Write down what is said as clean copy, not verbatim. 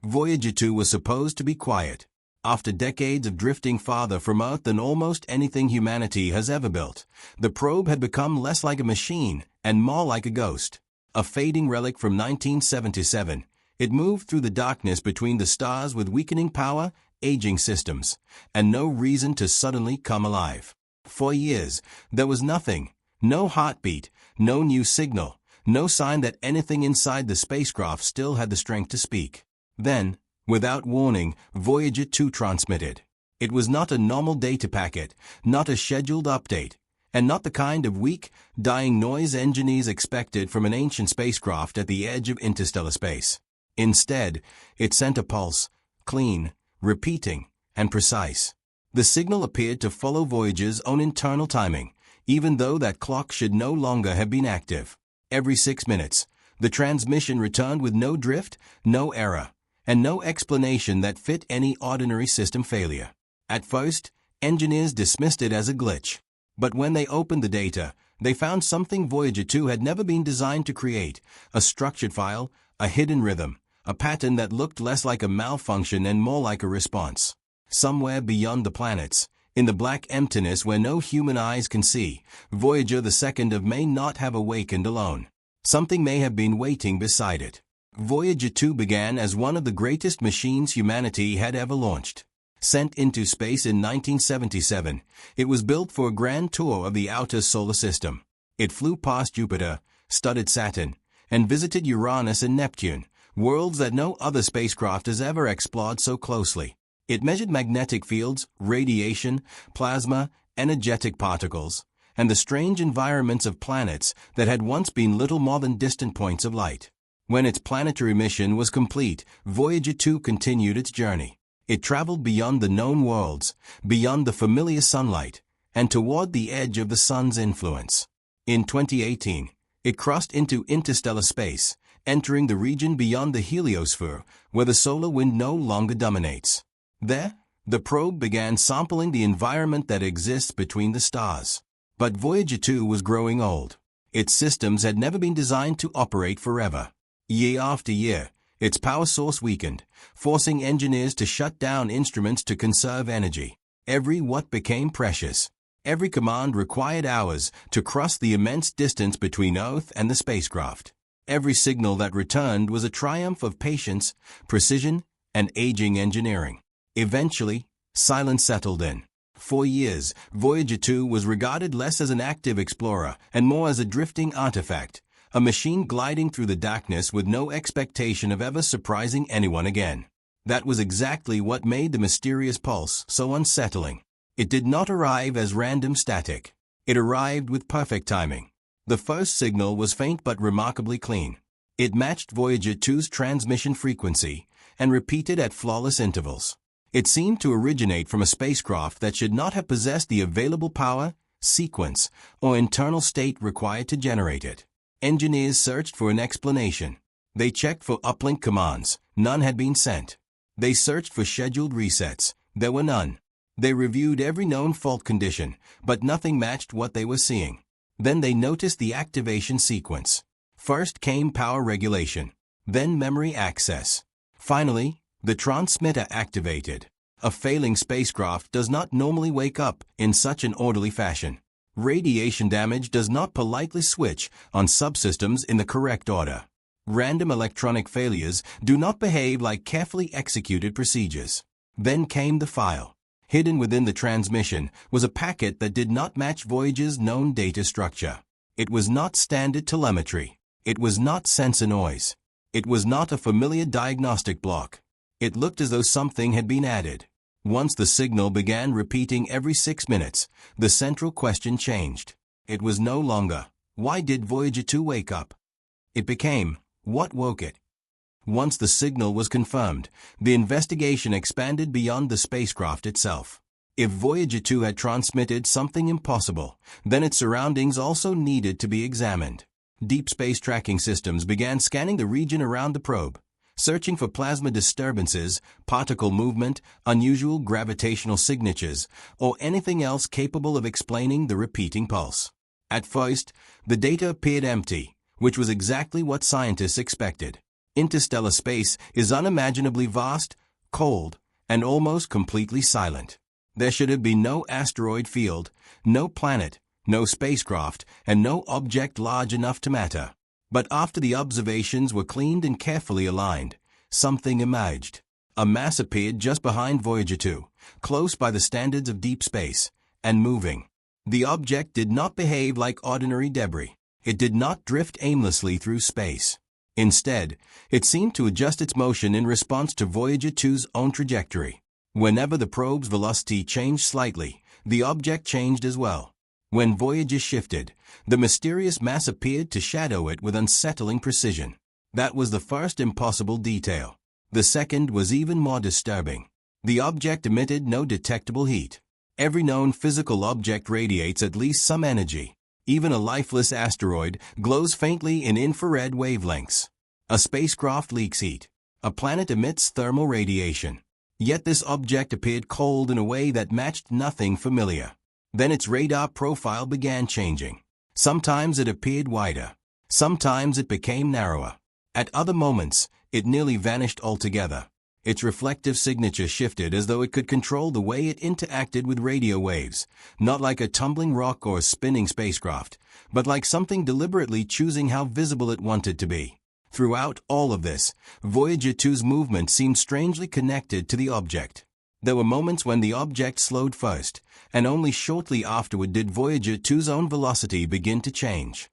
Voyager 2 was supposed to be quiet. After decades of drifting farther from Earth than almost anything humanity has ever built, the probe had become less like a machine and more like a ghost. A fading relic from 1977, it moved through the darkness between the stars with weakening power, aging systems, and no reason to suddenly come alive. For years, there was nothing, no heartbeat, no new signal, no sign that anything inside the spacecraft still had the strength to speak. Then, without warning, Voyager 2 transmitted. It was not a normal data packet, not a scheduled update, and not the kind of weak, dying noise engineers expected from an ancient spacecraft at the edge of interstellar space. Instead, it sent a pulse, clean, repeating, and precise. The signal appeared to follow Voyager's own internal timing, even though that clock should no longer have been active. Every 6 minutes, the transmission returned with no drift, no error, and no explanation that fit any ordinary system failure. At first, engineers dismissed it as a glitch. But when they opened the data, they found something Voyager 2 had never been designed to create: a structured file, a hidden rhythm, a pattern that looked less like a malfunction and more like a response. Somewhere beyond the planets, in the black emptiness where no human eyes can see, Voyager the 2nd of may not have awakened alone. Something may have been waiting beside it. Voyager 2 began as one of the greatest machines humanity had ever launched. Sent into space in 1977, it was built for a grand tour of the outer solar system. It flew past Jupiter, studied Saturn, and visited Uranus and Neptune, worlds that no other spacecraft has ever explored so closely. It measured magnetic fields, radiation, plasma, energetic particles, and the strange environments of planets that had once been little more than distant points of light. When its planetary mission was complete, Voyager 2 continued its journey. It traveled beyond the known worlds, beyond the familiar sunlight, and toward the edge of the sun's influence. In 2018, it crossed into interstellar space, entering the region beyond the heliosphere, where the solar wind no longer dominates. There, the probe began sampling the environment that exists between the stars. But Voyager 2 was growing old. Its systems had never been designed to operate forever. Year after year, its power source weakened, forcing engineers to shut down instruments to conserve energy. Every watt became precious. Every command required hours to cross the immense distance between Earth and the spacecraft. Every signal that returned was a triumph of patience, precision, and aging engineering. Eventually, silence settled in. For years, Voyager 2 was regarded less as an active explorer and more as a drifting artifact, a machine gliding through the darkness with no expectation of ever surprising anyone again. That was exactly what made the mysterious pulse so unsettling. It did not arrive as random static. It arrived with perfect timing. The first signal was faint but remarkably clean. It matched Voyager 2's transmission frequency and repeated at flawless intervals. It seemed to originate from a spacecraft that should not have possessed the available power, sequence, or internal state required to generate it. Engineers searched for an explanation. They checked for uplink commands. None had been sent. They searched for scheduled resets. There were none. They reviewed every known fault condition, but nothing matched what they were seeing. Then they noticed the activation sequence. First came power regulation, then memory access. Finally, the transmitter activated. A failing spacecraft does not normally wake up in such an orderly fashion. Radiation damage does not politely switch on subsystems in the correct order. Random electronic failures do not behave like carefully executed procedures. Then came the file. Hidden within the transmission was a packet that did not match Voyager's known data structure. It was not standard telemetry. It was not sensor noise. It was not a familiar diagnostic block. It looked as though something had been added. Once the signal began repeating every 6 minutes, the central question changed. It was no longer, why did Voyager 2 wake up? It became, what woke it? Once the signal was confirmed, the investigation expanded beyond the spacecraft itself. If Voyager 2 had transmitted something impossible, then its surroundings also needed to be examined. Deep space tracking systems began scanning the region around the probe, searching for plasma disturbances, particle movement, unusual gravitational signatures, or anything else capable of explaining the repeating pulse. At first, the data appeared empty, which was exactly what scientists expected. Interstellar space is unimaginably vast, cold, and almost completely silent. There should have been no asteroid field, no planet, no spacecraft, and no object large enough to matter. But after the observations were cleaned and carefully aligned, something emerged. A mass appeared just behind Voyager 2, close by the standards of deep space, and moving. The object did not behave like ordinary debris. It did not drift aimlessly through space. Instead, it seemed to adjust its motion in response to Voyager 2's own trajectory. Whenever the probe's velocity changed slightly, the object changed as well. When Voyager shifted, the mysterious mass appeared to shadow it with unsettling precision. That was the first impossible detail. The second was even more disturbing. The object emitted no detectable heat. Every known physical object radiates at least some energy. Even a lifeless asteroid glows faintly in infrared wavelengths. A spacecraft leaks heat. A planet emits thermal radiation. Yet this object appeared cold in a way that matched nothing familiar. Then its radar profile began changing. Sometimes it appeared wider. Sometimes it became narrower. At other moments, it nearly vanished altogether. Its reflective signature shifted as though it could control the way it interacted with radio waves, not like a tumbling rock or spinning spacecraft, but like something deliberately choosing how visible it wanted to be. Throughout all of this, Voyager 2's movement seemed strangely connected to the object. There were moments when the object slowed first, and only shortly afterward did Voyager 2's own velocity begin to change.